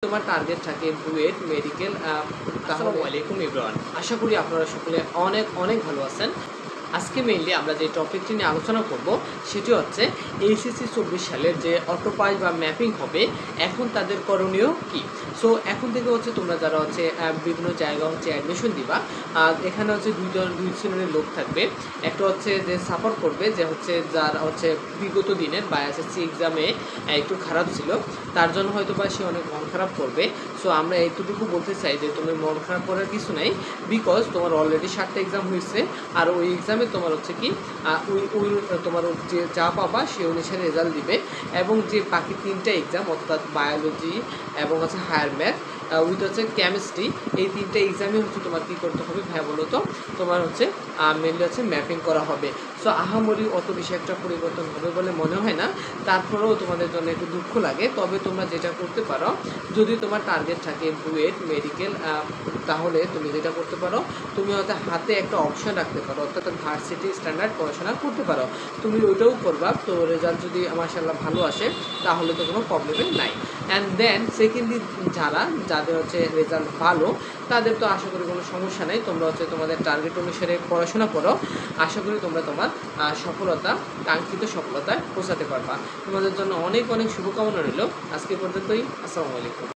তোমার টার্গেট থাকে বুয়েট মেডিকেল, আসসালামু আলাইকুম এভরিওয়ান, আশা করি আপনারা সকলে অনেক অনেক ভালো আছেন। আজকে মেইনলি আমরা যে টপিকটি নিয়ে আলোচনা করব সেটি হচ্ছে এইচএসসি 24 সালের যে অটোপাস বা ম্যাপিং হবে, এখন তাদের করণীয় কি। সো এখন থেকে হচ্ছে তোমরা যারা হচ্ছে বিভিন্ন জায়গা হচ্ছে অ্যাডমিশন দিবা, এখানে হচ্ছে দুই শ্রেণীর লোক থাকবে। একটা হচ্ছে যে সাপোর্ট করবে, যে হচ্ছে যারা হচ্ছে বিগত দিনের বা এসএসসি এক্সামে একটু খারাপ ছিল, তার জন্য হয়তো বা সে অনেক মন খারাপ করবে। সো আমরা এইটুকু বলতে চাই যে তুমি মন খারাপ করার কিছু নাই, বিকজ তোমার অলরেডি 7টা এক্সাম হয়েছে, আর ওই এক্সামে তোমার হচ্ছে কি ওই তোমার যে যা পাবা সে অনুসারে রেজাল্ট দিবে। এবং যে বাকি 3টা এক্সাম অর্থাৎ বায়োলজি এবং হচ্ছে হায়ার ম্যাথ উইথ হচ্ছে কেমিস্ট্রি, এই 3টা এক্সামে হচ্ছে তোমার কী করতে হবে ভাই বলো তো, তোমার হচ্ছে মেনলি হচ্ছে ম্যাপিং করা হবে। সো আহামরি অত বেশি একটা পরিবর্তন হবে বলে মনে হয় না, তারপরেও তোমাদের জন্য একটু দুঃখ লাগে। তবে তোমরা যেটা করতে পারো, যদি তোমার টার্গেট থাকে বুয়েট মেডিকেল, তাহলে তুমি যেটা করতে পারো, তুমি হয়তো হাতে একটা অপশন রাখতে পারো, অর্থাৎ ভার্সিটি স্ট্যান্ডার্ড পড়াশোনা করতে পারো, তুমি ওইটাও করবা। তো রেজাল্ট যদি মাশাআল্লাহ ভালো আসে তাহলে তো কোনো প্রবলেমই নাই। অ্যান্ড দেন সেকেন্ডলি যাদের হচ্ছে রেজাল্ট ভালো, তাদের তো আশা করি কোনো সমস্যা নেই, তোমরা হচ্ছে তোমাদের টার্গেট অনুসারে পড়াশোনা করো, আশা করি তোমরা তোমার কাঙ্ক্ষিত সফলতায় পৌঁছাতে পারবা। তোমাদের জন্য অনেক অনেক শুভকামনা রইল। আজকে পর্যন্তই, আসসালামু আলাইকুম।